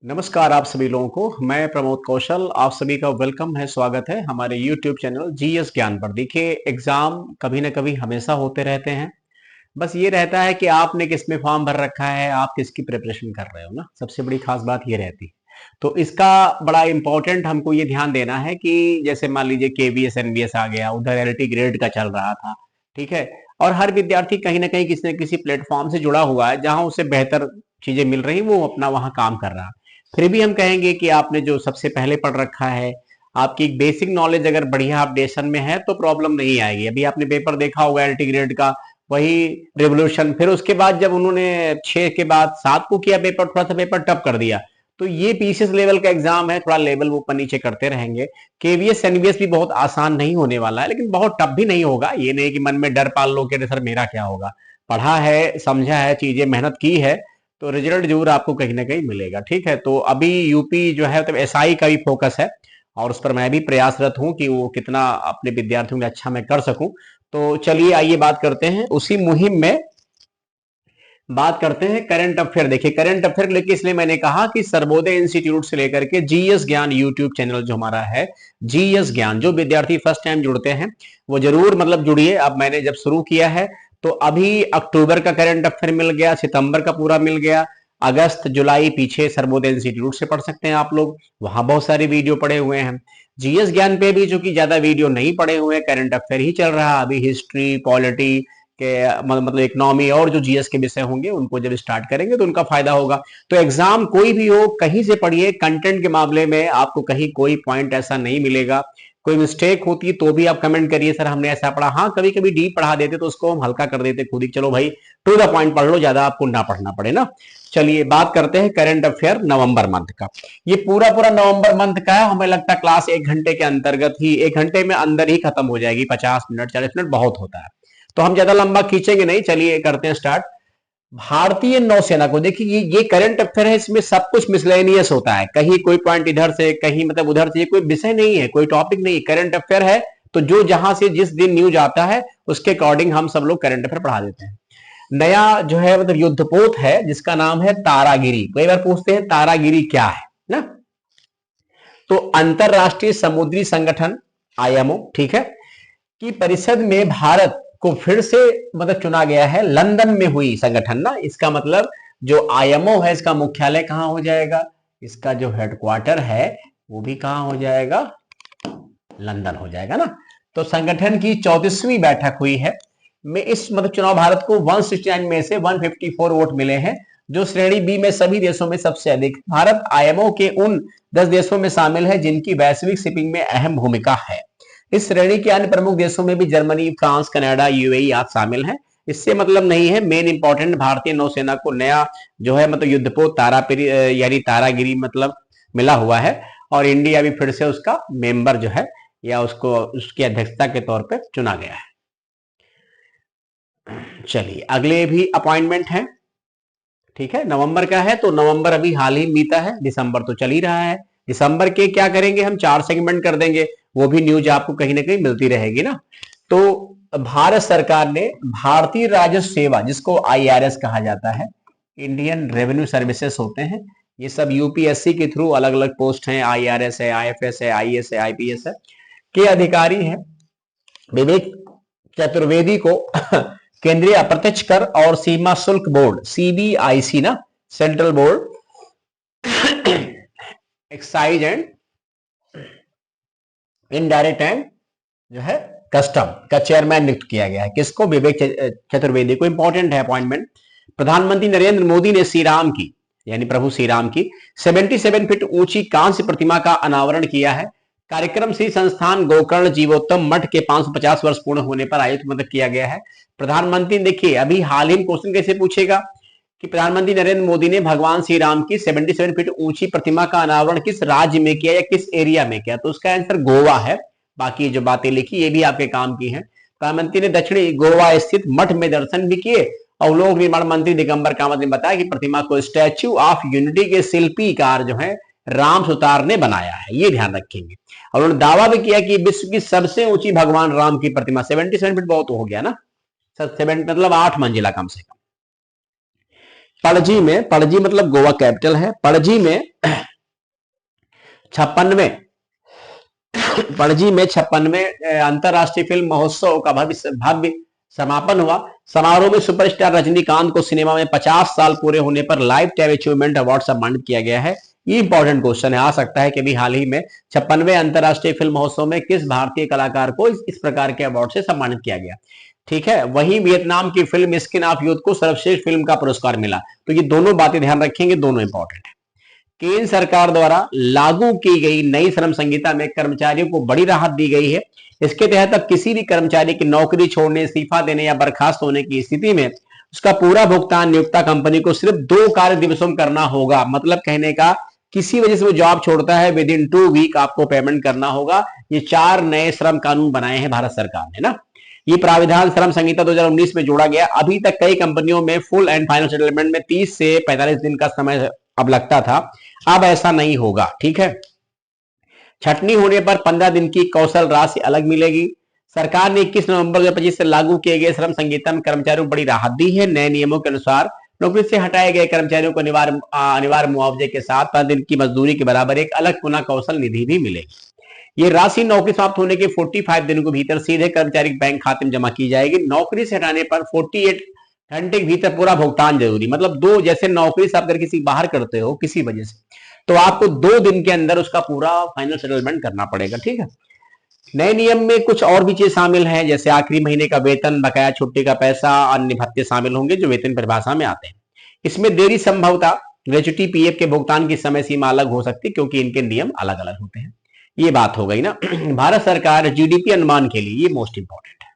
नमस्कार आप सभी लोगों को। मैं प्रमोद कौशल, आप सभी का वेलकम है, स्वागत है हमारे YouTube चैनल जीएस ज्ञान पर। देखिए, एग्जाम कभी ना कभी हमेशा होते रहते हैं। बस ये रहता है कि आपने किस में फॉर्म भर रखा है, आप किसकी प्रिपरेशन कर रहे हो ना, सबसे बड़ी खास बात ये रहती है। तो इसका बड़ा इंपॉर्टेंट हमको ये ध्यान देना है कि जैसे मान लीजिए केवीएस एनवीएस आ गया, उधर एलटी ग्रेड का चल रहा था, ठीक है। और हर विद्यार्थी कहीं ना कहीं किसी न किसी प्लेटफॉर्म से जुड़ा हुआ है जहां उसे बेहतर चीजें मिल रही, वो अपना वहां काम कर रहा है। फिर भी हम कहेंगे कि आपने जो सबसे पहले पढ़ रखा है, आपकी एक बेसिक नॉलेज अगर बढ़िया अपडेशन में है तो प्रॉब्लम नहीं आएगी। अभी आपने पेपर देखा होगा एलटी ग्रेड का, वही रिवोल्यूशन। फिर उसके बाद जब उन्होंने 6 के बाद 7 को किया पेपर, थोड़ा सा पेपर टफ कर दिया। तो ये पीसीएस लेवल का एग्जाम है, थोड़ा लेवल वो ऊपर नीचे करते रहेंगे। केवीएस एनवीएस भी बहुत आसान नहीं होने वाला है, लेकिन बहुत टफ भी नहीं होगा। ये नहीं कि मन में डर पाल लो कि सर मेरा क्या होगा। पढ़ा है, समझा है, चीजें मेहनत की है, तो रिजल्ट जरूर आपको कहीं ना कहीं मिलेगा। ठीक है, तो अभी यूपी जो है मतलब एसआई का भी फोकस है, और उस पर मैं भी प्रयासरत हूं कि वो कितना अपने विद्यार्थियों के अच्छा मैं कर सकूं। तो चलिए आइए बात करते हैं उसी मुहिम में। बात करते हैं करंट अफेयर। देखिए, करंट अफेयर लेके इसलिए मैंने कहा कि सर्वोदय इंस्टीट्यूट से लेकर के जीएस ज्ञान यूट्यूब चैनल जो हमारा है, जीएस ज्ञान, जो विद्यार्थी फर्स्ट टाइम जुड़ते हैं वो जरूर मतलब जुड़िए। अब मैंने जब शुरू किया है तो अभी अक्टूबर का करंट अफेयर मिल गया, सितंबर का पूरा मिल गया, अगस्त जुलाई पीछे सर्वोदय इंस्टीट्यूट से पढ़ सकते हैं आप लोग, वहां बहुत सारे वीडियो पड़े हुए हैं। जीएस ज्ञान पे भी चूंकि ज्यादा वीडियो नहीं पड़े हुए, करंट अफेयर ही चल रहा है अभी, हिस्ट्री पॉलिटी के मतलब इकोनॉमी और जो जीएस के विषय होंगे उनको जब स्टार्ट करेंगे तो उनका फायदा होगा। तो एग्जाम कोई भी हो, कहीं से पढ़िए, कंटेंट के मामले में आपको कहीं कोई पॉइंट ऐसा नहीं मिलेगा। कोई मिस्टेक होती तो भी आप कमेंट करिए, सर हमने ऐसा पढ़ा। हाँ, कभी कभी डीप पढ़ा देते तो उसको हम हल्का कर देते खुद ही, चलो भाई टू द पॉइंट पढ़ लो, ज्यादा आपको ना पढ़ना पड़े ना। चलिए बात करते हैं करंट अफेयर नवंबर मंथ का। ये पूरा पूरा नवंबर मंथ का है, हमें लगता है क्लास 1 घंटे के अंतर्गत ही, 1 घंटे में अंदर ही खत्म हो जाएगी। 50 मिनट 40 मिनट बहुत होता है, तो हम ज्यादा लंबा खींचेंगे नहीं। चलिए करते हैं स्टार्ट। भारतीय नौसेना को देखिए, ये करंट अफेयर है, इसमें सब कुछ मिसलेनियस होता है, कहीं कोई पॉइंट इधर से कहीं मतलब उधर से, ये कोई विषय नहीं है, कोई टॉपिक नहीं, करंट अफेयर है। तो जो जहां से जिस दिन न्यूज आता है उसके अकॉर्डिंग हम सब लोग करंट अफेयर पढ़ा देते हैं। नया जो है मतलब युद्धपोत है जिसका नाम है तारागिरी। कई बार पूछते हैं तारागिरी क्या है ना। तो अंतरराष्ट्रीय समुद्री संगठन आईएमओ, ठीक है, की परिषद में भारत को फिर से मतलब चुना गया है। लंदन में हुई संगठन ना, इसका मतलब जो आईएमओ है इसका मुख्यालय कहां हो जाएगा, इसका जो हेडक्वार्टर है वो भी कहां हो जाएगा, लंदन हो जाएगा ना। तो संगठन की 34वीं बैठक हुई है। में इस मतलब चुनाव भारत को 169 में से 154 वोट मिले हैं, जो श्रेणी बी में सभी देशों में सबसे अधिक। भारत आईएमओ के उन 10 देशों में शामिल है जिनकी वैश्विक शिपिंग में अहम भूमिका है। इस श्रेणी के अन्य प्रमुख देशों में भी जर्मनी, फ्रांस, कनाडा, यूएई आदि शामिल हैं। इससे मतलब नहीं है, मेन इंपॉर्टेंट भारतीय नौसेना को नया जो है मतलब युद्धपोत यानी तारागिरी मतलब मिला हुआ है, और इंडिया भी फिर से उसका मेंबर जो है या उसको उसकी अध्यक्षता के तौर पर चुना गया है। चलिए अगले भी अपॉइंटमेंट है, ठीक है, नवंबर का है। तो नवंबर अभी हाल ही बीता है, दिसंबर तो चल ही रहा है। दिसंबर के क्या करेंगे हम, 4 सेगमेंट कर देंगे, वो भी न्यूज आपको कहीं ना कहीं मिलती रहेगी ना। तो भारत सरकार ने भारतीय राजस्व सेवा, जिसको आईआरएस कहा जाता है, इंडियन रेवेन्यू सर्विसेज होते हैं, ये सब यूपीएससी के थ्रू अलग अलग पोस्ट हैं, आईआरएस है, आईएफएस है, आईएएस है, आईपीएस है, के अधिकारी हैं विवेक चतुर्वेदी को केंद्रीय अप्रत्यक्ष कर और सीमा शुल्क बोर्ड, सीबीआईसी ना, central board excise and indirect and जो है कस्टम का चेयरमैन नियुक्त किया गया है। किसको, विवेक चतुर्वेदी को। इंपॉर्टेंट है अपॉइंटमेंट। प्रधानमंत्री नरेंद्र मोदी ने श्री राम की यानी प्रभु श्री राम की 77 फीट ऊंची कांस्य प्रतिमा का अनावरण किया है। कार्यक्रम श्री संस्थान गोकर्ण जीवोत्तम मठ के 550 वर्ष पूर्ण होने पर आयोजित मतलब किया गया है। प्रधानमंत्री देखिए, अभी हाल ही में क्वेश्चन कैसे पूछेगा कि प्रधानमंत्री नरेंद्र मोदी ने भगवान श्री राम की 77 फीट ऊंची प्रतिमा का अनावरण किस राज्य में किया या किस एरिया में किया, तो उसका आंसर गोवा है। बाकी जो बातें लिखी ये भी आपके काम की हैं। प्रधानमंत्री ने दक्षिणी गोवा स्थित मठ में दर्शन भी किए, और लोक निर्माण मंत्री दिगंबर कामत ने बताया कि प्रतिमा को स्टैच्यू ऑफ यूनिटी के शिल्पीकार जो है राम सुतार ने बनाया है, ये ध्यान रखेंगे। और उन्होंने दावा भी किया कि विश्व की सबसे ऊंची भगवान राम की प्रतिमा, 77 फीट बहुत हो गया ना, 7 मतलब 8 मंजिला कम से कम। पणजी मतलब गोवा कैपिटल है। पणजी में 56वें पणजी में 56वें अंतरराष्ट्रीय फिल्म महोत्सव का भव्य समापन हुआ। समारोह में सुपरस्टार रजनीकांत को सिनेमा में 50 साल पूरे होने पर लाइफ टाइम अचीवमेंट अवार्ड सम्मानित किया गया है। ये इंपॉर्टेंट क्वेश्चन है, आ सकता है कि भी हाल ही में 56वें अंतरराष्ट्रीय फिल्म महोत्सव में किस भारतीय कलाकार को इस प्रकार के अवार्ड से सम्मानित किया गया। ठीक है, वहीं वियतनाम की फिल्म स्किन ऑफ यूथ को सर्वश्रेष्ठ फिल्म का पुरस्कार मिला। तो ये दोनों बातें ध्यान रखेंगे, दोनों इंपॉर्टेंट है। केंद्र सरकार द्वारा लागू की गई नई श्रम संहिता में कर्मचारियों को बड़ी राहत दी गई है। इसके तहत अब किसी भी कर्मचारी की नौकरी छोड़ने, इस्तीफा देने या बर्खास्त होने की स्थिति में उसका पूरा भुगतान नियोक्ता कंपनी को सिर्फ 2 कार्य दिवसों में करना होगा। मतलब कहने का, किसी वजह से वो जॉब छोड़ता है, विद इन 2 वीक आपको पेमेंट करना होगा। ये 4 नए श्रम कानून बनाए हैं भारत सरकार ने ना। ये प्राविधान श्रम संहिता 2019 में जोड़ा गया। अभी तक कई कंपनियों में फुल एंड फाइनल सेटलमेंट में 30 से 45 दिन का समय अब लगता था, अब ऐसा नहीं होगा। ठीक है, छटनी होने पर 15 दिन की कौशल राशि अलग मिलेगी। सरकार ने 21 नवंबर 2025 से लागू किए गए श्रम संहिता में कर्मचारियों को बड़ी राहत दी है। नए नियमों के अनुसार नौकरी से हटाए गए कर्मचारियों को अनिवार्य मुआवजे के साथ 5 दिन की मजदूरी के बराबर एक अलग पुनः कौशल निधि भी मिलेगी। ये राशि नौकरी समाप्त होने के 45 दिनों के भीतर सीधे कर्मचारी के बैंक खाते में जमा की जाएगी। नौकरी से हटाने पर 48 घंटे के भीतर पूरा भुगतान जरूरी। मतलब जैसे नौकरी से आप अगर किसी बाहर करते हो किसी वजह से, तो आपको 2 दिन के अंदर उसका पूरा फाइनल सेटलमेंट करना पड़ेगा। ठीक है, नए नियम में कुछ और भी चीज शामिल हैं, जैसे आखिरी महीने का वेतन, बकाया छुट्टी का पैसा, अन्य भत्ते शामिल होंगे जो वेतन परिभाषा में आते हैं। इसमें देरी संभवतः ग्रेच्युटी, पीएफ के भुगतान की समय सीमा अलग हो सकती है क्योंकि इनके नियम अलग अलग होते हैं। ये बात हो गई ना। भारत सरकार जीडीपी अनुमान के लिए, ये मोस्ट इंपॉर्टेंट है।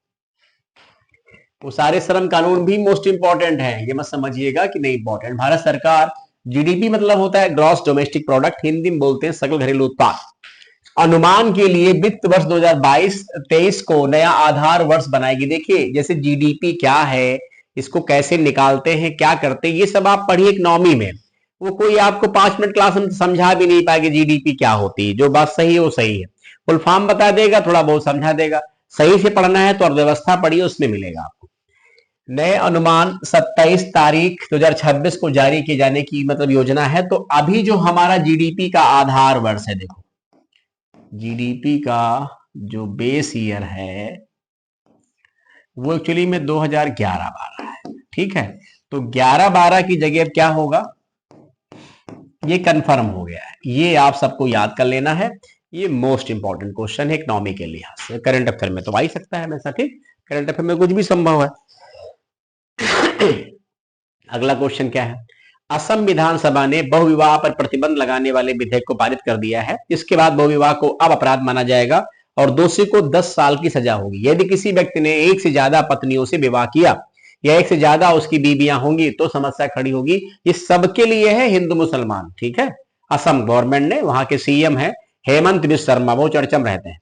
वो सारे श्रम कानून भी मोस्ट इंपॉर्टेंट है, ये मत समझिएगा कि नहीं इंपॉर्टेंट। भारत सरकार जीडीपी मतलब होता है ग्रॉस डोमेस्टिक प्रोडक्ट, हिंदी में बोलते हैं सकल घरेलू उत्पाद। अनुमान के लिए वित्त वर्ष 2022-23 को नया आधार वर्ष बनाएगी। देखिए, जैसे जीडीपी क्या है, इसको कैसे निकालते हैं, क्या करते हैं, ये सब आप पढ़िए इकोनॉमी में। वो कोई आपको 5 मिनट क्लास में समझा भी नहीं पाएगी जीडीपी क्या होती है। जो बात सही है वो सही है, फुल फॉर्म बता देगा, थोड़ा बहुत समझा देगा। सही से पढ़ना है तो अर्थव्यवस्था पढ़िए, उसमें मिलेगा आपको। नए अनुमान 27 तारीख 2026 को जारी किए जाने की मतलब योजना है। तो अभी जो हमारा जीडीपी का आधार वर्ष है, देखो जीडीपी का जो बेस ईयर है वो एक्चुअली में 2011-12 है। ठीक है, तो 11-12 की जगह अब क्या होगा, ये कंफर्म हो गया है। ये आप सबको याद कर लेना है। ये मोस्ट इंपॉर्टेंट क्वेश्चन है इकोनॉमी के लिहाज से। करंट अफेयर में तो आ ही सकता है हमेशा। ठीक, करंट अफेयर में कुछ भी संभव है। अगला क्वेश्चन क्या है, असम विधानसभा ने बहुविवाह पर प्रतिबंध लगाने वाले विधेयक को पारित कर दिया है। इसके बाद बहुविवाह को अब अपराध माना जाएगा और दोषी को 10 साल की सजा होगी। यदि किसी व्यक्ति ने एक से ज्यादा पत्नियों से विवाह किया या एक से ज्यादा उसकी बीबियां होंगी तो समस्या खड़ी होगी। ये सबके लिए है, हिंदू मुसलमान। ठीक है, असम गवर्नमेंट ने, वहां के सीएम है हेमंत बिश्व शर्मा, वो चर्चा में रहते हैं।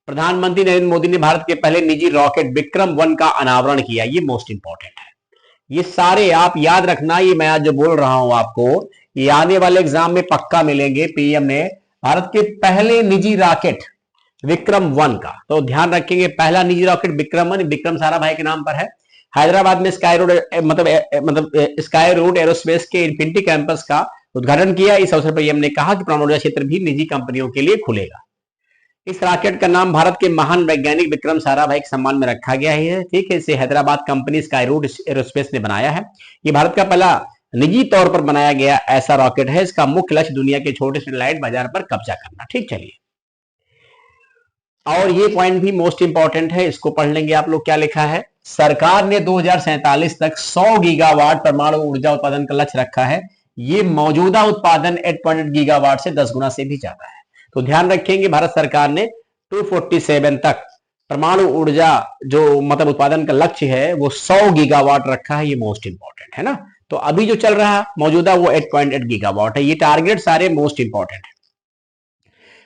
प्रधानमंत्री नरेंद्र मोदी ने भारत के पहले निजी रॉकेट विक्रम-1 का अनावरण किया। ये मोस्ट इंपॉर्टेंट है। ये सारे आप याद रखना, ये मैं आज जो बोल रहा हूं आपको, ये आने वाले एग्जाम में पक्का मिलेंगे। पीएम ने भारत के पहले निजी रॉकेट विक्रम-1 का, तो ध्यान रखेंगे, पहला निजी रॉकेट विक्रम-1 विक्रम साराभाई के नाम पर है। हैदराबाद में स्काई रोड एरोस्पेस के इन्फिनिटी कैंपस का उद्घाटन किया। इस अवसर पर पीएम ने कहा कि प्राण ऊर्जा क्षेत्र भी निजी कंपनियों के लिए खुलेगा। इस रॉकेट का नाम भारत के महान वैज्ञानिक विक्रम साराभाई के सम्मान में रखा गया है। ठीक है, इसे Hyderabad company sky road aerospace ने बनाया है। ये भारत का पहला निजी तौर पर बनाया गया ऐसा रॉकेट है। इसका मुख्य लक्ष्य दुनिया के छोटे सैटेलाइट बाजार पर कब्जा करना। ठीक, चलिए, और ये पॉइंट भी मोस्ट इंपॉर्टेंट है, इसको पढ़ लेंगे आप लोग। क्या लिखा है, सरकार ने 2047 तक 100 गीगावाट परमाणु ऊर्जा उत्पादन का लक्ष्य रखा है। ये मौजूदा उत्पादन 8.8 गीगावाट से 10 गुना से भी ज्यादा है। तो ध्यान रखेंगे, भारत सरकार ने 247 तक परमाणु ऊर्जा जो मतलब उत्पादन का लक्ष्य है वो 100 गीगावाट रखा है। ये मोस्ट इंपॉर्टेंट है ना। तो अभी जो चल रहा है मौजूदा वो 8.8 गीगावाट है। ये टारगेट सारे मोस्ट इंपॉर्टेंट है।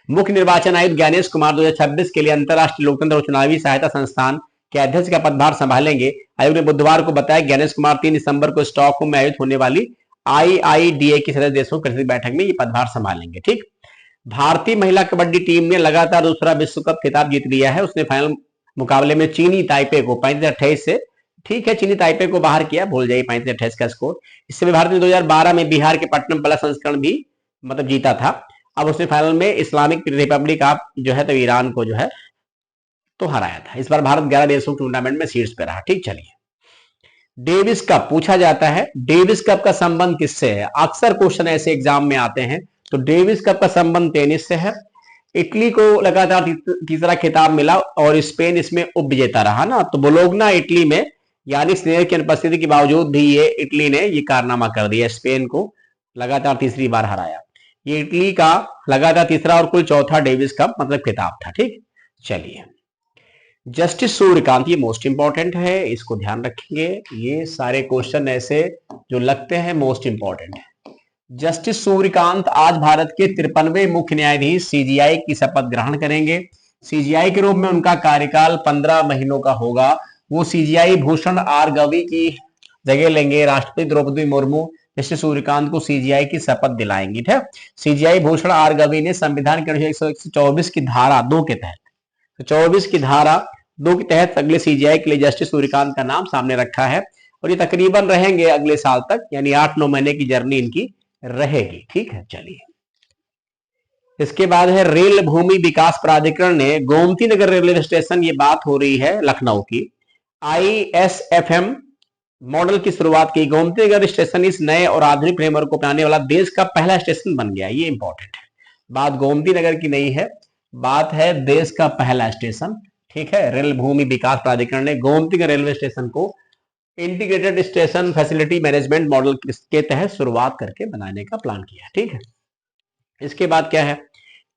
मुख्य निर्वाचन आयुक्त ज्ञानेश कुमार 2026 के लिए अंतरराष्ट्रीय लोकतंत्र और चुनावी सहायता संस्थान के अध्यक्ष का पदभार संभालेंगे। आयोग ने बुधवार को बताया ज्ञानेश कुमार 3 दिसंबर को स्टॉकहोम में आयोजित होने वाली IIDA की सदस्य देशों की बैठक में ये पदभार संभालेंगे। ठीक, भारतीय महिला कबड्डी टीम ने लगातार दूसरा विश्व कप खिताब जीत लिया है। उसने फाइनल मुकाबले में चीनी ताइपे को 35-28 से ठीक है, चीनी ताइपे को बाहर किया, भूल जाइए 35-28 का स्कोर। इससे भी भारत ने 2012 में बिहार के पट्टनम प्लस संस्करण भी मतलब जीता था। अब उसने फाइनल में इस्लामिक रिपब्लिक ऑफ जो है तो ईरान को जो है तो हराया था। इस बार भारत 11 देशों टूर्नामेंट में शीर्ष पे रहा। ठीक, चलिए डेविस कप पूछा जाता है। डेविस कप का संबंध किससे है? अक्सर क्वेश्चन ऐसे एग्जाम में आते हैं। तो डेविस कप का संबंध टेनिस से है। इटली को लगातार तीसरा खिताब मिला और स्पेन इसमें उप विजेता रहा ना। तो बोलोग्ना इटली में यानी स्नेह की अनुपस्थिति के बावजूद भी ये इटली ने ये कारनामा कर दिया, स्पेन को लगातार तीसरी बार हराया। ये इटली का लगातार तीसरा और कुल चौथा डेविस कप मतलब खिताब था। ठीक, चलिए जस्टिस सूर्यकांत, ये मोस्ट इंपॉर्टेंट है, इसको ध्यान रखेंगे। ये सारे क्वेश्चन ऐसे जो लगते हैं मोस्ट इंपॉर्टेंट है। जस्टिस सूर्यकांत आज भारत के 53वें मुख्य न्यायाधीश सीजीआई की शपथ ग्रहण करेंगे। सीजीआई के रूप में उनका कार्यकाल 15 महीनों का होगा। वो सीजीआई भूषण आर गवई की जगह लेंगे। राष्ट्रपति द्रौपदी मुर्मू जस्टिस सूर्यकांत को सीजीआई की शपथ दिलाएंगी। ठीक, सीजीआई भूषण आर गवई ने संविधान के अनुच्छेद 124 की धारा 2 के तहत 24 की धारा 2 के तहत अगले सीजीआई के लिए जस्टिस सूर्यकांत का नाम सामने रखा है और ये तकरीबन रहेंगे अगले साल तक, यानी 8-9 महीने की जर्नी इनकी रहेगी। ठीक है, चलिए इसके बाद है रेल भूमि विकास प्राधिकरण ने गोमती नगर रेलवे स्टेशन, ये बात हो रही है लखनऊ की, ISFM मॉडल की शुरुआत की। गोमती नगर स्टेशन इस नए और आधुनिक फ्रेमवर्क को अपनाने वाला देश का पहला स्टेशन बन गया। ये इंपॉर्टेंट है, बात गोमती नगर की नहीं है, बात है देश का पहला स्टेशन। ठीक है, रेल भूमि विकास प्राधिकरण ने गोमती नगर रेलवे स्टेशन को integrated station facility management model के तहत शुरुआत करके बनाने का प्लान किया। ठीक है, इसके बाद क्या है,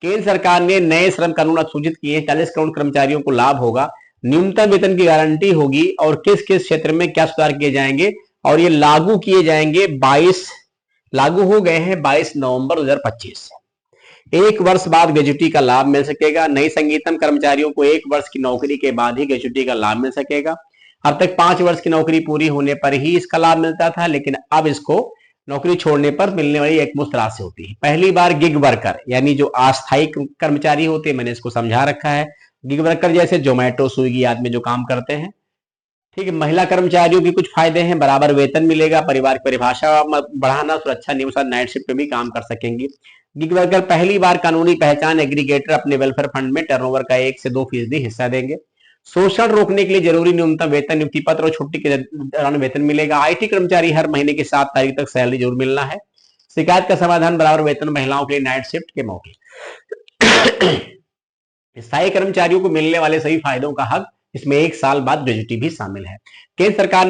केंद्र सरकार ने नए श्रम कानून अधिसूचित किए। 40 करोड़ कर्मचारियों को लाभ होगा, न्यूनतम वेतन की गारंटी होगी और किस किस क्षेत्र में क्या सुधार किए जाएंगे और ये लागू किए जाएंगे 22 लागू हो गए हैं 22 नवंबर 2025 से। 1 वर्ष बाद ग्रेजुटी का लाभ मिल सकेगा। नई संगीतम कर्मचारियों को 1 वर्ष की नौकरी के बाद ही ग्रेजुटी का लाभ मिल सकेगा। अब तक 5 वर्ष की नौकरी पूरी होने पर ही इसका लाभ मिलता था, लेकिन अब इसको नौकरी छोड़ने पर मिलने वाली एकमुश्त राशि होती है। पहली बार गिग वर्कर यानी जो अस्थायी कर्मचारी होते हैं, मैंने इसको समझा रखा है। गिग वर्कर जैसे जोमेटो स्विगी आदि में जो काम करते हैं। ठीक है, महिला कर्मचारियों की कुछ फायदे हैं, बराबर वेतन मिलेगा, परिवार की परिभाषा बढ़ाना, सुरक्षा नियम अनुसार नाइट शिफ्ट में भी काम कर सकेंगी। गिग वर्कर पहली बार कानूनी पहचान एग्रीगेटर अपने वेलफेयर फंड में टर्नओवर का 1 से 2% हिस्सा देंगे। शोषण रोकने के लिए जरूरी न्यूनतम वेतन, नियुक्ति पत्र और छुट्टी के दौरान वेतन मिलेगा। आईटी कर्मचारी हर महीने की 7 तारीख तक सैलरी जरूर मिलना है। शिकायत का समाधान, बराबर वेतन, महिलाओं के लिए नाइट शिफ्ट के मौके। स्थायी कर्मचारियों को मिलने वाले सभी फायदों का हक, इसमें 1 साल बाद ग्रेजुटी भी शामिल है। केंद्र सरकार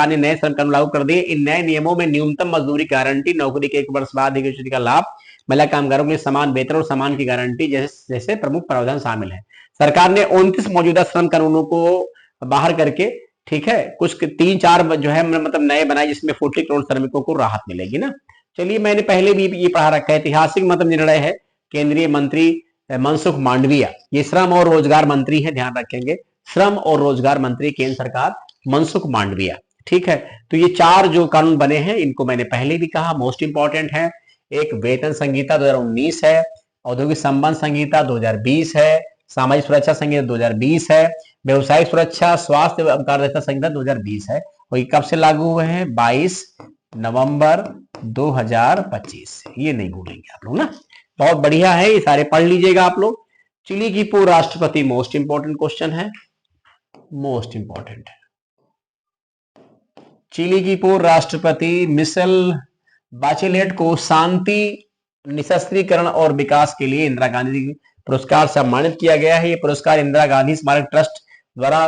ने नए श्रम कानून लागू कर दिए। इन नए नियमों में न्यूनतम मजदूरी गारंटी, नौकरी के 1 वर्ष बाद ही ग्रेजुटी का लाभ, महिला कामगारों के लिए समान वेतन और समान की गारंटी जैसे प्रमुख प्रावधान शामिल है। सरकार ने 29 मौजूदा श्रम कानूनों को बाहर करके, ठीक है, कुछ 3-4 जो है मतलब नए बनाए, जिसमें 40 करोड़ श्रमिकों को राहत मिलेगी ना। चलिए, मैंने पहले भी ये पढ़ा रखा है। ऐतिहासिक मतलब निर्णय है केंद्रीय मंत्री मनसुख मांडविया, ये श्रम और रोजगार मंत्री है, ध्यान रखेंगे, श्रम और रोजगार मंत्री केंद्र सरकार मनसुख मांडविया। ठीक है, तो ये 4 जो कानून बने हैं, इनको मैंने पहले भी कहा मोस्ट इंपॉर्टेंट है। एक वेतन संहिता 2019 है, औद्योगिक संबंध संहिता 2020 है, सामाजिक सुरक्षा संहिता 2020 है, व्यवसायिक सुरक्षा स्वास्थ्य कार्यदक्षता संहिता 2020 है। और ये कब से लागू हुए हैं? 22 नवंबर 2025। ये नहीं भूलेंगे आप लोग ना, बहुत बढ़िया है, ये सारे पढ़ लीजिएगा आप लोग। चिली की पूर्व राष्ट्रपति, मोस्ट इंपॉर्टेंट क्वेश्चन है, मोस्ट इंपॉर्टेंट। चिली की पूर्व राष्ट्रपति मिशेल बाचेलेट को शांति, निशस्त्रीकरण और विकास के लिए इंदिरा गांधी पुरस्कार सम्मानित किया गया है। ये पुरस्कार इंदिरा गांधी स्मारक ट्रस्ट द्वारा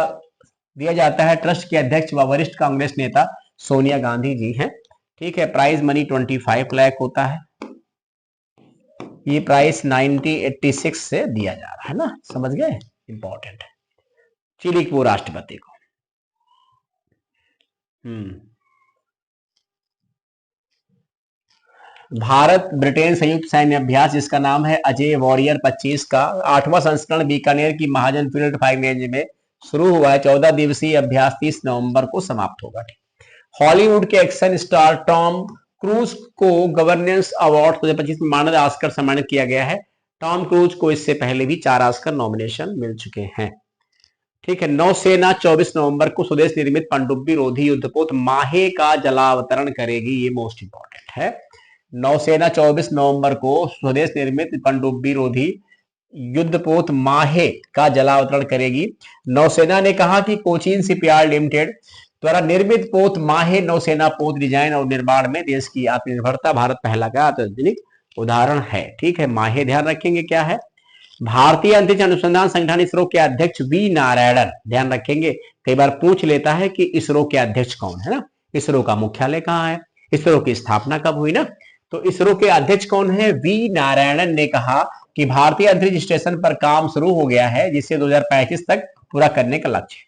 दिया जाता है। ट्रस्ट के अध्यक्ष व वरिष्ठ कांग्रेस नेता सोनिया गांधी जी हैं। ठीक है, प्राइज मनी 25 लाख होता है। ये प्राइस 1986 से दिया जा रहा है ना, समझ गए, इंपॉर्टेंट है चिली के राष्ट्रपति को। भारत ब्रिटेन संयुक्त सैन्य अभ्यास, जिसका नाम है अजय वॉरियर 25 का 8वां संस्करण बीकानेर की महाजन फील्ड फायरिंग रेंज में शुरू हुआ है। 14 दिवसीय अभ्यास 30 नवंबर को समाप्त होगा। हॉलीवुड के एक्शन स्टार टॉम क्रूज को गवर्नेंस अवार्ड 2025 में मानद ऑस्कर सम्मानित किया गया है। टॉम क्रूज को इससे पहले भी 4 ऑस्कर नॉमिनेशन मिल चुके हैं। ठीक है। नौसेना 24 नवंबर को स्वदेश निर्मित पनडुब्बी रोधी युद्धपोत माहे का जलावतरण करेगी, ये मोस्ट इंपॉर्टेंट है। नौसेना 24 नवंबर को स्वदेश निर्मित पनडुब्बी रोधी युद्धपोत माहे का जलावतरण करेगी। नौसेना ने कहा कि कोचीन शिपयार्ड लिमिटेड द्वारा निर्मित पोत माहे नौसेना पोत डिजाइन और निर्माण में देश की आत्मनिर्भरता, भारत पहला का आधुनिक उदाहरण है। ठीक है, माहे ध्यान रखेंगे क्या है। भारतीय अंतरिक्ष अनुसंधान संगठन इसरो के अध्यक्ष वी नारायणन, ध्यान रखेंगे, कई बार पूछ लेता है कि इसरो के अध्यक्ष कौन है ना, इसरो का मुख्यालय कहाँ है, इसरो की स्थापना कब हुई ना, तो इसरो के अध्यक्ष कौन है, वी नारायणन ने कहा कि भारतीय अंतरिक्ष स्टेशन पर काम शुरू हो गया है, जिसे 2035 तक पूरा करने का लक्ष्य है।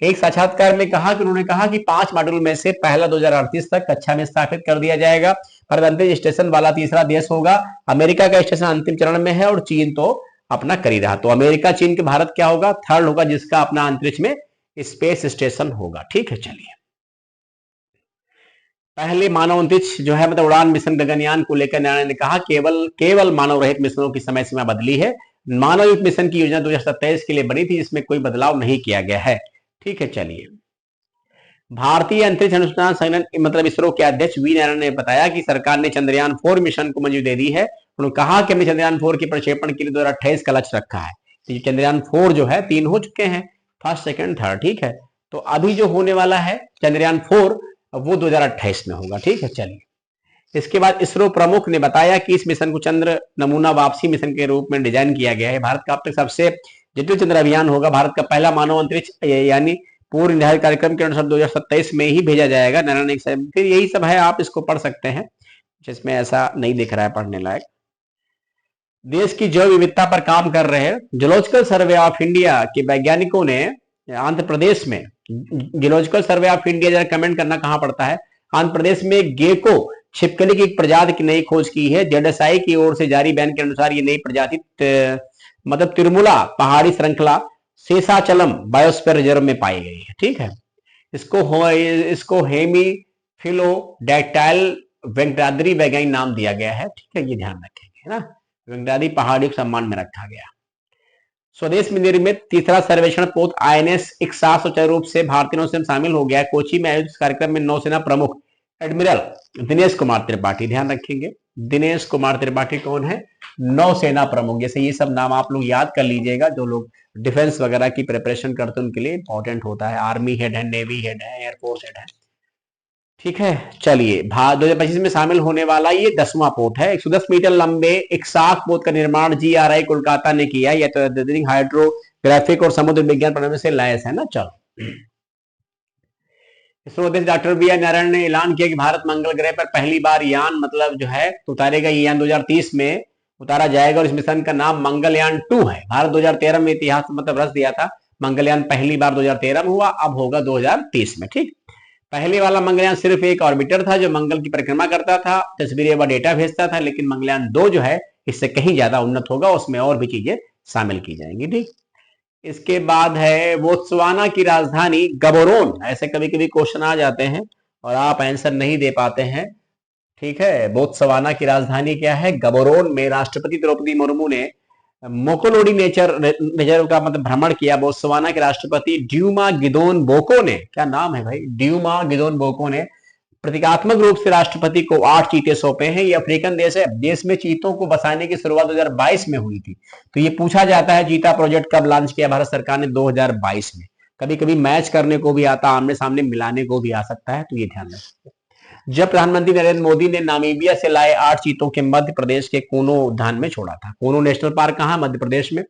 एक साक्षात्कार में कहा कि उन्होंने कहा कि 5 मॉड्यूल में से पहला 2038 तक कक्षा में स्थापित कर दिया जाएगा। भारत अंतरिक्ष स्टेशन वाला तीसरा देश होगा। अमेरिका का स्टेशन अंतिम चरण में है और चीन तो अपना कर ही रहा, तो अमेरिका, चीन के भारत क्या होगा, थर्ड होगा, जिसका अपना अंतरिक्ष में स्पेस स्टेशन होगा। ठीक है, चलिए पहले मानव अंतरिक्ष जो है मतलब उड़ान मिशन गगनयान को लेकर नारायण ने कहा केवल मानव रहित मिशनों की समय सीमा बदली है। मानव युक्त मिशन की योजना 2027 के लिए बनी थी, जिसमें कोई बदलाव नहीं किया गया है। ठीक है, चलिए भारतीय अंतरिक्ष अनुसंधान संगठन मतलब इसरो के अध्यक्ष वी नारायण ने बताया कि सरकार ने चंद्रयान 4 मिशन को मंजूरी दे दी है। उन्होंने कहा कि हमने चंद्रयान 4 के प्रक्षेपण के लिए 2028 का लक्ष्य रखा है। तो चंद्रयान 4 जो है 3 हो चुके हैं, फर्स्ट सेकंड थर्ड। ठीक है, तो अभी जो होने वाला है चंद्रयान 4 वो 2028 में होगा। ठीक है, चलिए इसके बाद इसरो प्रमुख ने बताया कि इस मिशन को चंद्र नमूना वापसी मिशन के रूप में डिजाइन किया गया है। भारत का अब तक सबसे जटिल चंद्र अभियान होगा। भारत का पहला मानव अंतरिक्ष यानी पूर्व निर्धारित कार्यक्रम के अनुसार 2027 में ही भेजा जाएगा। नारायण फिर यही सब है, आप इसको पढ़ सकते हैं, जिसमें ऐसा नहीं दिख रहा है पढ़ने लायक। देश की जैव विविधता पर काम कर रहे हैं जियोलॉजिकल सर्वे ऑफ इंडिया के वैज्ञानिकों ने आंध्र प्रदेश में, जियोलॉजिकल सर्वे ऑफ इंडिया जरा कमेंट करना कहां पड़ता है, आंध्र प्रदेश में गेको छिपकली की एक प्रजाति की नई खोज की है। जेडएसआई की ओर से जारी बयान के अनुसार ये नई प्रजाति मतलब तिरुमला पहाड़ी श्रृंखला शेषाचलम बायोस्फीयर रिजर्व में पाई गई है। ठीक है, इसको हेमीफिलोडैक्टाइल वेंकटाद्री वैज्ञानिक नाम दिया गया है। ठीक है, ये ध्यान रखेंगे ना, वेंकटाद्री पहाड़ी को सम्मान में रखा गया। स्वदेश में निर्मित तीसरा सर्वेक्षण पोत आईएनएस इक्सास सुचारू रूप से भारतीय नौसेना में शामिल हो गया। कोची में आयोजित कार्यक्रम में नौसेना प्रमुख एडमिरल दिनेश कुमार त्रिपाठी, ध्यान रखेंगे दिनेश कुमार त्रिपाठी कौन है, नौसेना प्रमुख। जैसे ये सब नाम आप लोग याद कर लीजिएगा, जो लोग डिफेंस वगैरह की प्रिपरेशन करते हैं उनके लिए इंपॉर्टेंट होता है। आर्मी हेड है, नेवी हेड है, एयरफोर्स हेड है। ठीक है, चलिए 2025 में शामिल होने वाला ये 10वां पोत है। 110 मीटर लंबे एक साख पोत का निर्माण जीआरआई कोलकाता ने किया। यह तो अत्यधिक हाइड्रोग्राफिक और समुद्र विज्ञान प्रणाली से लैस है ना। चलो इसरो अध्यक्ष डॉक्टर बी आर नारायण ने ऐलान किया कि भारत मंगल ग्रह पर पहली बार यान मतलब जो है उतारेगा। ये यान 2030 में उतारा जाएगा और इस मिशन का नाम मंगलयान 2 है। भारत 2013 में इतिहास मतलब रच दिया था, मंगलयान पहली बार 2013 में हुआ, अब होगा 2030 में। ठीक, पहले वाला मंगलयान सिर्फ एक ऑर्बिटर था जो मंगल की परिक्रमा करता था, तस्वीरें व डेटा भेजता था, लेकिन मंगलयान 2 जो है इससे कहीं ज्यादा उन्नत होगा, उसमें और भी चीजें शामिल की जाएंगी। ठीक, इसके बाद है बोत्सवाना की राजधानी गबोरोन। ऐसे कभी कभी क्वेश्चन आ जाते हैं और आप आंसर नहीं दे पाते हैं। ठीक है, बोत्सवाना की राजधानी क्या है, गबोरोन में राष्ट्रपति द्रौपदी मुर्मू ने मोकोलोडी नेचर रिजर्व का मतलब भ्रमण किया। बोत्सवाना के राष्ट्रपति ड्यूमा गिदोन बोको ने, क्या नाम है भाई, ड्यूमा गिदोन बोको ने प्रतीकात्मक रूप से राष्ट्रपति को 8 चीते सौंपे हैं। ये अफ्रीकन देश है। देश में चीतों को बसाने की शुरुआत 2022 में हुई थी। तो ये पूछा जाता है चीता प्रोजेक्ट कब लॉन्च किया भारत सरकार ने, 2022 में। कभी कभी मैच करने को भी आता, आमने सामने मिलाने को भी आ सकता है, तो ये ध्यान रखिए। जब प्रधानमंत्री नरेंद्र मोदी ने नामीबिया से लाए 8 चीतों के मध्य प्रदेश के कोनो उद्यान में छोड़ा था। कोनो नेशनल पार्क कहां, मध्य प्रदेश में।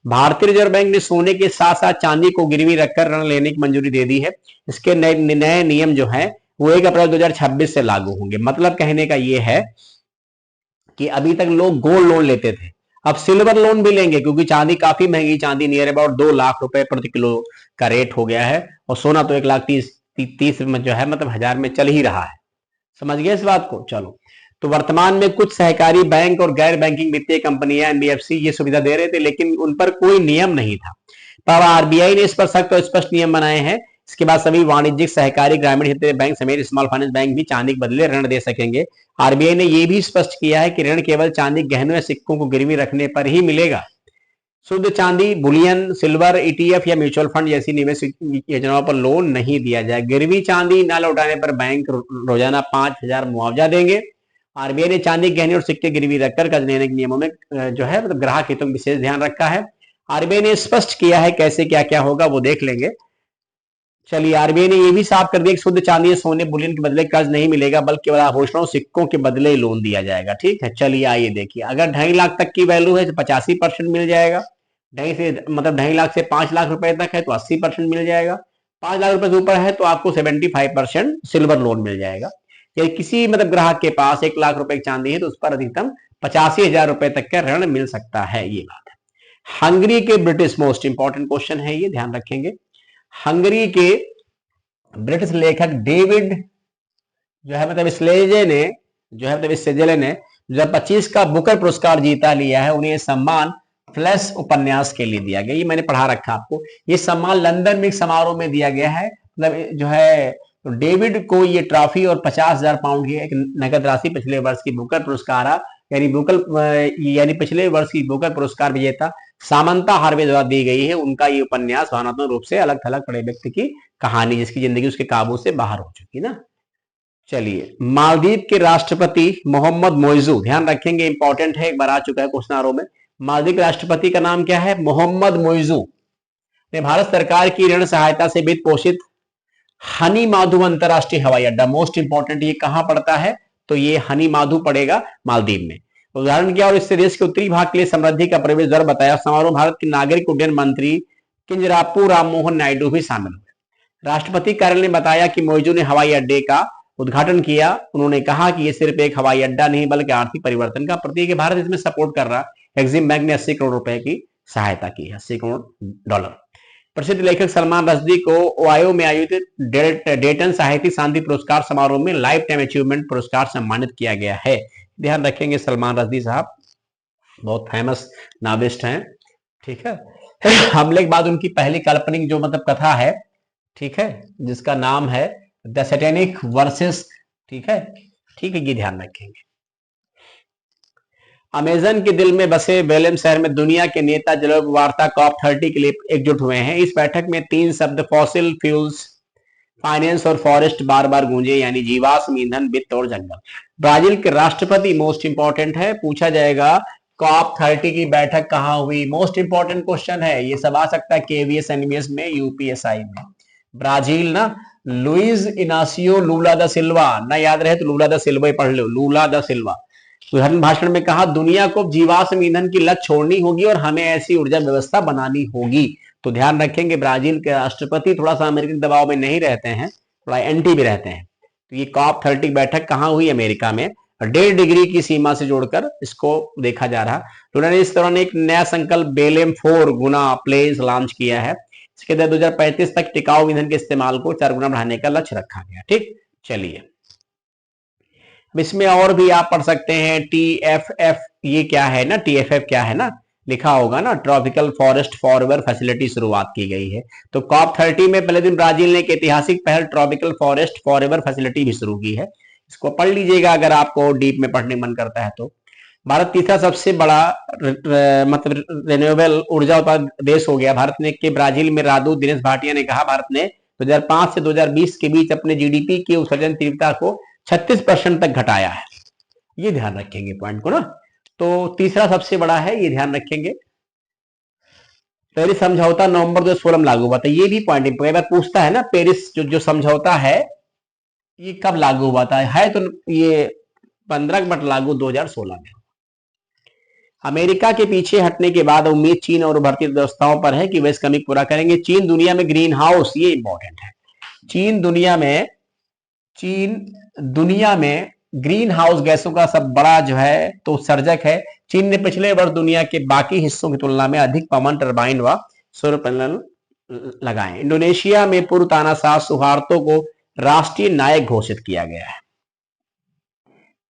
भारतीय रिजर्व बैंक ने सोने के साथ साथ चांदी को गिरवी रखकर ऋण लेने की मंजूरी दे दी है। इसके नए नियम जो है वो 1 अप्रैल 2026 से लागू होंगे। मतलब कहने का ये है कि अभी तक लोग गोल्ड लोन लेते थे, अब सिल्वर लोन भी लेंगे, क्योंकि चांदी काफी महंगी, चांदी नियर अबाउट 2 लाख रुपए प्रति किलो का रेट हो गया है, और सोना तो 1,30,30 में जो है मतलब हजार में चल ही रहा है। समझ गए इस बात को। चलो, तो वर्तमान में कुछ सहकारी बैंक और गैर बैंकिंग वित्तीय कंपनियां एनबीएफसी ये सुविधा दे रहे थे, लेकिन उन पर कोई नियम नहीं था। तब आरबीआई ने इस पर सख्त और स्पष्ट नियम बनाए हैं। इसके बाद सभी वाणिज्यिक, सहकारी, ग्रामीण क्षेत्रीय बैंक समेत स्मॉल फाइनेंस बैंक भी चांदी के बदले ऋण दे सकेंगे। आरबीआई ने यह भी स्पष्ट किया है कि ऋण केवल चांदी, गहनों या सिक्कों को गिरवी रखने पर ही मिलेगा। शुद्ध चांदी, बुलियन, सिल्वर, ईटीएफ या म्यूचुअल फंड जैसी निवेश योजनाओं पर लोन नहीं दिया जाए। गिरवी चांदी न लौटाने पर बैंक रोजाना 5,000 मुआवजा देंगे। आरबीआई ने चांदी, गहने और सिक्के गिरवी रखकर कर्ज लेने के नियमों में जो है मतलब ग्राहक हितों में विशेष ध्यान रखा है। आरबीआई ने स्पष्ट किया है कैसे क्या क्या होगा वो देख लेंगे। चलिए, आरबीआई ने ये भी साफ कर दिया कि शुद्ध चांदी, सोने, बुलियन के बदले कर्ज नहीं मिलेगा, बल्कि केवल आभूषणों, सिक्कों के बदले लोन दिया जाएगा। ठीक है, चलिए आइए देखिए, अगर 2.5 लाख तक की वैल्यू है तो 85% मिल जाएगा। 2.5 लाख से 5 लाख रुपए तक है तो 80% मिल जाएगा। 5 लाख रुपए से ऊपर है तो आपको 75% सिल्वर लोन मिल जाएगा। या किसी मतलब ग्राहक के पास 1 लाख रुपए की चांदी है तो उस पर अधिकतम 85,000 रुपए तक का ऋण मिल सकता है। ये बात है। हंगरी के ब्रिटिश, मोस्ट इंपॉर्टेंट क्वेश्चन है ये, ध्यान रखेंगे। हंगरी के ब्रिटिश लेखक डेविड जो है मतलब स्लेजे ने जो है मतलब स्लेजे ने 2025 का बुकर पुरस्कार जीता लिया है। उन्हें सम्मान फ्लैश उपन्यास के लिए दिया गया। ये मैंने पढ़ा रखा आपको। ये सम्मान लंदन में एक समारोह में दिया गया है। मतलब जो है तो डेविड को ये ट्रॉफी और 50,000 पाउंड की एक नगद राशि पिछले वर्ष की बुकर पुरस्कार यानी पिछले वर्ष की बुकर पुरस्कार विजेता सामंता हार्वे द्वारा दी गई है। उनका ये उपन्यास भावनात्मक रूप से अलग थलग पड़े व्यक्ति की कहानी, जिसकी जिंदगी उसके काबू से बाहर हो चुकी ना। चलिए, मालदीव के राष्ट्रपति मोहम्मद मोइजू, ध्यान रखेंगे इंपॉर्टेंट है, एक बार आ चुका है क्वेश्चन में। मालदीव के राष्ट्रपति का नाम क्या है? मोहम्मद मोइजू ने भारत सरकार की ऋण सहायता से वित्त पोषित हनी माधु अंतरराष्ट्रीय हवाई अड्डा, मोस्ट इंपॉर्टेंट, ये कहां पड़ता है? तो ये हनी माधु पड़ेगा मालदीव में। उदाहरण किया और इससे देश के उत्तरी भाग के लिए समृद्धि का प्रवेश द्वार बताया। समारोह भारत के नागरिक उड्डयन मंत्री किंजरापू राममोहन नायडू भी शामिल हुए। राष्ट्रपति कार्यालय ने बताया कि मोइजू ने हवाई अड्डे का उद्घाटन किया। उन्होंने कहा कि यह सिर्फ एक हवाई अड्डा नहीं बल्कि आर्थिक परिवर्तन का प्रतीक है। भारत इसमें सपोर्ट कर रहा। एक्सिम बैंक ने 80 करोड़ रुपए की सहायता की है, 80 करोड़ डॉलर। प्रसिद्ध लेखक सलमान रश्दी को ओहायो में आयोजित डेटन साहित्यिक शांति पुरस्कार समारोह में लाइफ टाइम अचीवमेंट पुरस्कार सम्मानित किया गया है। ध्यान रखेंगे, सलमान रश्दी साहब बहुत फेमस नाविस्ट हैं। ठीक है, हमले के बाद उनकी पहली काल्पनिक जो मतलब कथा है, ठीक है, जिसका नाम है द सैटेनिक वर्सेस। ठीक है, ठीक है, ये ध्यान रखेंगे। अमेजन के दिल में बसे बेलेम शहर में दुनिया के नेता जलवायु वार्ता COP30 के लिए एकजुट हुए हैं। इस बैठक में 3 शब्द फॉसिल फ्यूल्स, फाइनेंस और फॉरेस्ट बार बार गूंजे, यानी जीवाश्म ईंधन, वित्त और जंगल। ब्राजील के राष्ट्रपति, मोस्ट इंपॉर्टेंट है, पूछा जाएगा COP30 की बैठक कहां हुई। मोस्ट इंपॉर्टेंट क्वेश्चन है, ये सब आ सकता है केवीएस एनवीएस में, यूपीएसआई में। ब्राजील ना, लुइज इनासियो लूला दा सिल्वा, ना याद रहे तो लूला दा सिल्वा ही पढ़ लो, लूला दा सिल्वा। उद्घाटन भाषण में कहा दुनिया को जीवाश्म ईंधन की लत छोड़नी होगी और हमें ऐसी ऊर्जा व्यवस्था बनानी होगी। तो ध्यान रखेंगे, ब्राजील के राष्ट्रपति थोड़ा सा अमेरिकी दबाव में नहीं रहते हैं, थोड़ा एंटी भी रहते हैं। तो ये COP30 बैठक कहां हुई? अमेरिका में। 1.5 डिग्री की सीमा से जोड़कर इसको देखा जा रहा। तो उन्होंने इस दौरान एक नया संकल्प बेलेम 4 गुना प्लेस लॉन्च किया है। इसके तहत 2035 तक टिकाऊ ईंधन के इस्तेमाल को 4 गुना बढ़ाने का लक्ष्य रखा गया। ठीक, चलिए इसमें और भी आप पढ़ सकते हैं। TFF ये क्या है ना, TFF क्या है ना, लिखा होगा ना, ट्रॉपिकल फॉरेस्ट फॉरएवर फैसिलिटी शुरुआत की गई है। तो COP30 में पहले दिन ब्राजील ने एक ऐतिहासिक पहल ट्रॉपिकल फॉरेस्ट फॉरएवर फैसिलिटी भी शुरू की है। इसको पढ़ लीजिएगा अगर आपको डीप में पढ़ने मन करता है तो। भारत तीसरा सबसे बड़ा मतलब रिन्यूएबल ऊर्जा उत्पादक देश हो गया। भारत ने के ब्राजील में राजदूत दिनेश भाटिया ने कहा भारत ने 2005 से 2020 के बीच अपने जीडीपी की उत्सर्जन तीव्रता को 36% तक घटाया है। ये ध्यान रखेंगे पॉइंट को ना। तो तीसरा सबसे बड़ा है, ये ध्यान रखेंगे। पेरिस समझौता नवंबर 2016 में लागू हुआ था। ये भी पॉइंट कई बार पूछता है ना, पेरिस जो समझौता है ये कब लागू हुआ था? है तो ये 15 बट लागू 2016 में। अमेरिका के पीछे हटने के बाद उम्मीद चीन और उभरती व्यवस्थाओं पर है कि वे इस कमी पूरा करेंगे। चीन दुनिया में ग्रीन हाउस, ये इंपॉर्टेंट है, चीन दुनिया में ग्रीन हाउस गैसों का सब बड़ा जो है तो उत्सर्जक है। चीन ने पिछले वर्ष दुनिया के बाकी हिस्सों की तुलना में अधिक पवन टरबाइन व सौर पैनल लगाए। इंडोनेशिया में पूर्व तानाशाह सुहार्तो को राष्ट्रीय नायक घोषित किया गया है।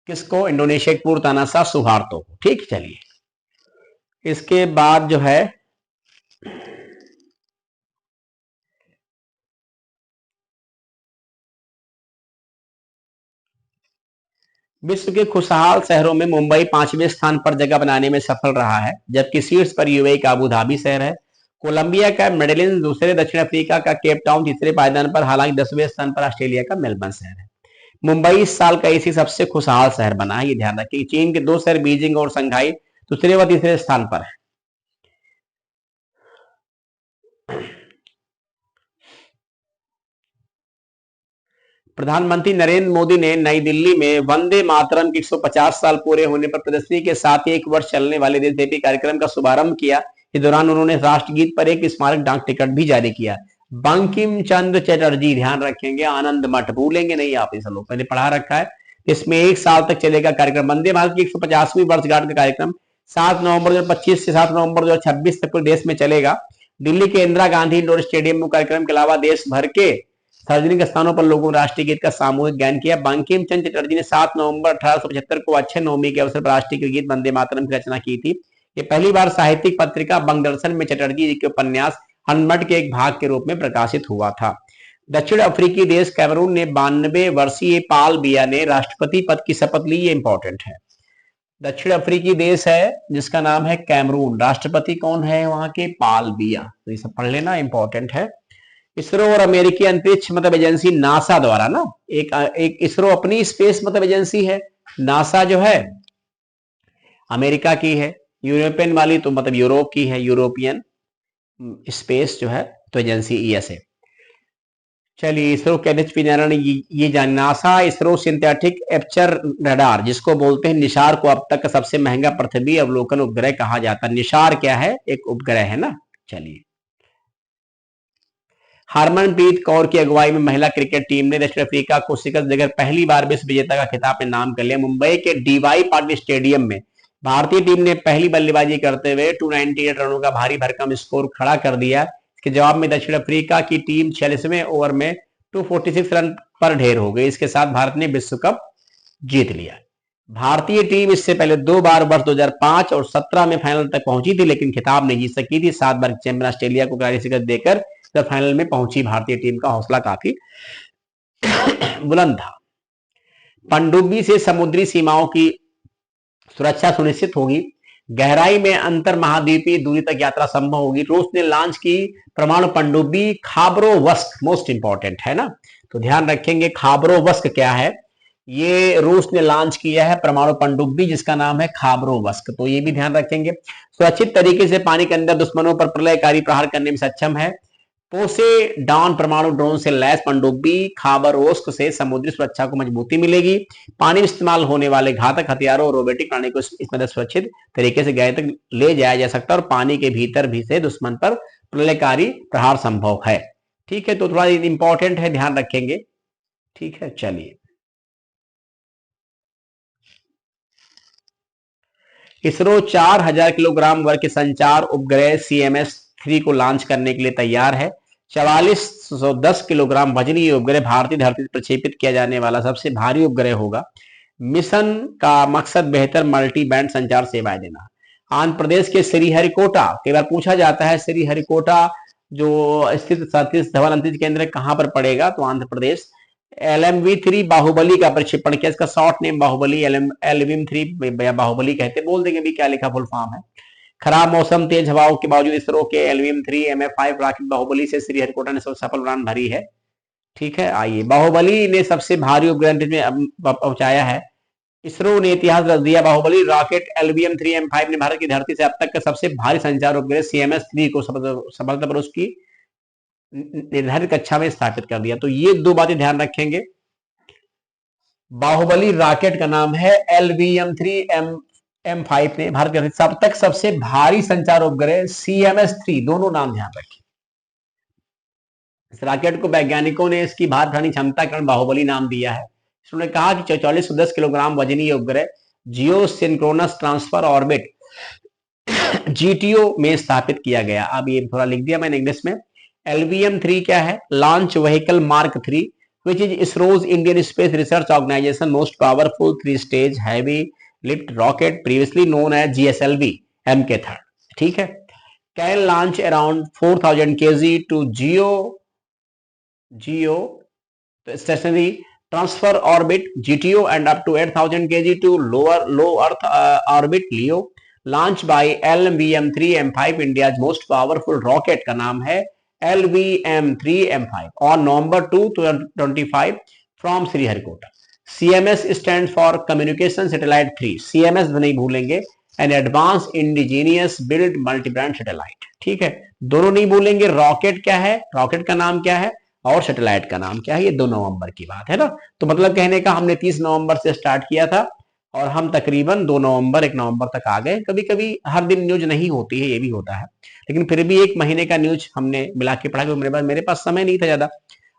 किसको? इंडोनेशिया के पूर्व तानाशाह सुहार्तो को। ठीक, चलिए इसके बाद जो है विश्व के खुशहाल शहरों में मुंबई 5वें स्थान पर जगह बनाने में सफल रहा है, जबकि शीर्ष पर यूएई का अबू धाबी शहर है। कोलंबिया का मेडेलिन दूसरे, दक्षिण अफ्रीका का केप टाउन तीसरे पायदान पर, हालांकि 10वें स्थान पर ऑस्ट्रेलिया का मेलबर्न शहर है। मुंबई इस साल का इसी सबसे खुशहाल शहर बना है, ये ध्यान रखिए। चीन के दो शहर बीजिंग और शंघाई दूसरे व तीसरे स्थान पर है। प्रधानमंत्री नरेंद्र मोदी ने नई दिल्ली में वंदे मातरम के 150 साल पूरे होने पर प्रदर्शनी के साथ एक वर्ष चलने वाले देशव्यापी कार्यक्रम का शुभारंभ किया। इस दौरान उन्होंने राष्ट्रगीत पर एक स्मारक डाक टिकट भी जारी किया। बंकिम चंद्र चटर्जी, ध्यान रखेंगे, आनंद मठ भूलेंगे नहीं आप, इस लोग मैंने पढ़ा रखा है। इसमें एक साल तक चलेगा कार्यक्रम। वंदे भारत की 150वीं वर्षगांठ का कार्यक्रम 7 नवंबर 2025 से 7 नवंबर 2026 तक पूरे देश में चलेगा। दिल्ली के इंदिरा गांधी इंडोर स्टेडियम में कार्यक्रम के अलावा देश भर के सार्वजनिक स्थानों पर लोगों ने राष्ट्रीय गीत का सामूहिक गायन किया। बंकिम चंद्र चटर्जी ने 7 नवंबर 1875 को अक्षय नवमी के अवसर पर राष्ट्रीय गीत वंदे मातरम की रचना की थी। ये पहली बार साहित्यिक पत्रिका बंगदर्शन में चटर्जी जी के उपन्यास हनमट के एक भाग के रूप में प्रकाशित हुआ था। दक्षिण अफ्रीकी देश कैमरून ने 92 वर्षीय पाल बिया ने राष्ट्रपति पद की शपथ ली। ये इंपॉर्टेंट है। दक्षिण अफ्रीकी देश है जिसका नाम है कैमरून, राष्ट्रपति कौन है वहां के? पाल बिया। तो ये सब पढ़ लेना, इंपॉर्टेंट है। इसरो और अमेरिकी अंतरिक्ष मतलब एजेंसी नासा द्वारा ना एक इसरो अपनी स्पेस मतलब एजेंसी है, नासा जो है अमेरिका की है, यूरोपियन वाली तो मतलब यूरोप की है, यूरोपियन स्पेस जो है तो एजेंसी ईएसए। चलिए, इसरो के अध्यक्ष पी नारायण ये जान। NASA ISRO synthetic aperture radar, जिसको बोलते हैं निशार, को अब तक का सबसे महंगा पृथ्वी अवलोकन उपग्रह कहा जाता है। निशार क्या है? एक उपग्रह है ना। चलिए, हरमनप्रीत कौर की अगुवाई में महिला क्रिकेट टीम ने दक्षिण अफ्रीका को शिकस्त देकर पहली बार विश्व विजेता का खिताब अपने नाम कर लिया। मुंबई के डीवाई पाटिल स्टेडियम में भारतीय टीम ने पहली बल्लेबाजी करते हुए 298 रनों का भारी भरकम स्कोर खड़ा कर दिया। इसके जवाब में दक्षिण अफ्रीका की टीम 46वें ओवर में 246 रन पर ढेर हो गई। इसके साथ भारत ने विश्व कप जीत लिया। भारतीय टीम इससे पहले 2 बार वर्ष 2005 और 17 में फाइनल तक पहुंची थी, लेकिन खिताब नहीं जीत सकी थी। 7 बार चैंपियन ऑस्ट्रेलिया को करारी शिकस्त देकर जब फाइनल में पहुंची भारतीय टीम का हौसला काफी बुलंद था। पनडुब्बी से समुद्री सीमाओं की सुरक्षा सुनिश्चित होगी। गहराई में अंतर महाद्वीपीय दूरी तक यात्रा संभव होगी। रूस ने लॉन्च की परमाणु पनडुब्बी खाबरोवस्क, मोस्ट इंपॉर्टेंट है ना, तो ध्यान रखेंगे खाबरोवस्क क्या है। ये रूस ने लॉन्च किया है परमाणु पनडुब्बी जिसका नाम है खाबरोवस्क, तो ये भी ध्यान रखेंगे। सुरक्षित तरीके से पानी के अंदर दुश्मनों पर प्रलयकारी प्रहार करने में सक्षम है। पोसेडान परमाणु ड्रोन से लैस पनडुब्बी खाबरोवस्क से समुद्री सुरक्षा को मजबूती मिलेगी। पानी में इस्तेमाल होने वाले घातक हथियारों और रोबोटिक प्राणी को इसमें सुरक्षित तरीके से गहराई तक ले जाया जा सकता है और पानी के भीतर भी से दुश्मन पर प्रलयकारी प्रहार संभव है। ठीक है, तो थोड़ा इंपॉर्टेंट है, ध्यान रखेंगे। ठीक है, चलिए। इसरो 4000 किलोग्राम वर्ग के संचार उपग्रह CMS-3 को लॉन्च करने के लिए तैयार है। 4410 किलोग्राम वजनी ये उपग्रह भारतीय धरती से प्रक्षेपित किया जाने वाला सबसे भारी उपग्रह होगा। मिशन का मकसद बेहतर मल्टी बैंड संचार सेवाएं देना। आंध्र प्रदेश के श्रीहरिकोटा, कई बार पूछा जाता है श्रीहरिकोटा जो स्थित सतीश धवन अंतरिक्ष केंद्र कहां पर पड़ेगा, तो आंध्र प्रदेश। LMV-3 बाहुबली का प्रक्षेपण किया। इसका शॉर्ट नेम बाहुबली, LMV-3 या बाहुबली कहते, बोल देंगे भी क्या लिखा फुल फॉर्म है। खराब मौसम, तेज हवाओं के बावजूद इसरो के LVM-3 MF5 रॉकेट बाहुबली से श्रीहरिकोटा ने सफल उड़ान भरी है। ठीक है, आइए, बाहुबली ने सबसे भारी उपग्रह में पहुंचाया है। इसरो ने इतिहास रच दिया। बाहुबली रॉकेट LVM-3 M5 ने भारत की धरती से अब तक का सबसे भारी संचार उपग्रह CMS-3 को सफलतापूर्वक उसकी निर्धारित कक्षा में स्थापित कर दिया। तो ये दो बातें ध्यान रखेंगे। बाहुबली रॉकेट का नाम है LVM-3 M5 ने भारत के अब तक सबसे भारी संचार उपग्रह CMS-3, दोनों नाम ध्यान रखें। इस रॉकेट को वैज्ञानिकों ने इसकी भार उठाने क्षमता के कारण बाहुबली नाम दिया है। इसने कहा कि 4410 किलोग्राम वजनी उपग्रह जियो सिंक्रोनस ट्रांसफर ऑर्बिट GTO में स्थापित किया गया। अब ये थोड़ा लिख दिया मैंने इंग्लिश में। LVM-3 क्या है? Launch vehicle mark 3 which is ISRO's Indian Space Research Organization most powerful 3-stage heavy lift rocket previously known as GSLV MK3। ठीक है, can launch around 4000 kg to geo stationary transfer orbit GTO and up to 8000 kg to low Earth orbit LEO, launched by LVM-3M5, India's most powerful rocket का नाम है LVM-3M5 on November 2, 2025 from Sriharikota. CMS stands for Communication Satellite 3. CMS नहीं भूलेंगे, an advance indigenous build multi-brand satellite. ठीक है, दोनों नहीं भूलेंगे। रॉकेट क्या है, रॉकेट का नाम क्या है और सैटेलाइट का नाम क्या है, ये 2 नवंबर की बात है ना। तो मतलब कहने का हमने 30 नवंबर से स्टार्ट किया था और हम तकरीबन 2 नवंबर 1 नवंबर तक आ गए। कभी कभी हर दिन न्यूज नहीं होती है, ये भी होता है, लेकिन फिर भी 1 महीने का न्यूज हमने मिला के पढ़ा, क्योंकि मेरे पास समय नहीं था ज्यादा।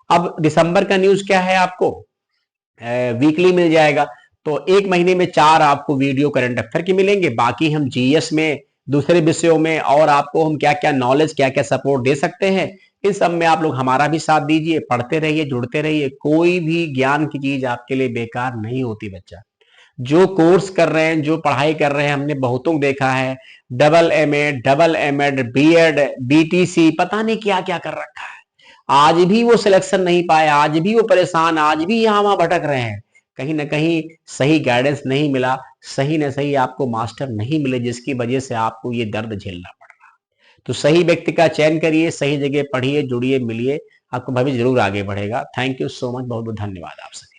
अब दिसंबर का न्यूज क्या है, आपको वीकली मिल जाएगा। तो 1 महीने में 4 आपको वीडियो करंट अफेयर के मिलेंगे। बाकी हम जीएस में, दूसरे विषयों में और आपको हम क्या क्या नॉलेज, क्या क्या सपोर्ट दे सकते हैं, इन सब में आप लोग हमारा भी साथ दीजिए, पढ़ते रहिए, जुड़ते रहिए। कोई भी ज्ञान की चीज आपके लिए बेकार नहीं होती बच्चा। जो कोर्स कर रहे हैं, जो पढ़ाई कर रहे हैं, हमने बहुतों को देखा है, double MA, double MEd, BEd, BTC, पता नहीं क्या क्या कर रखा है। आज भी वो सिलेक्शन नहीं पाए, आज भी वो परेशान, आज भी यहाँ वहां भटक रहे हैं। कहीं ना कहीं सही गाइडेंस नहीं मिला, सही न सही आपको मास्टर नहीं मिले, जिसकी वजह से आपको ये दर्द झेलना पड़ रहा। तो सही व्यक्ति का चयन करिए, सही जगह पढ़िए, जुड़िए, मिलिए, आपको भविष्य जरूर आगे बढ़ेगा। थैंक यू सो मच, बहुत बहुत धन्यवाद आप सबका।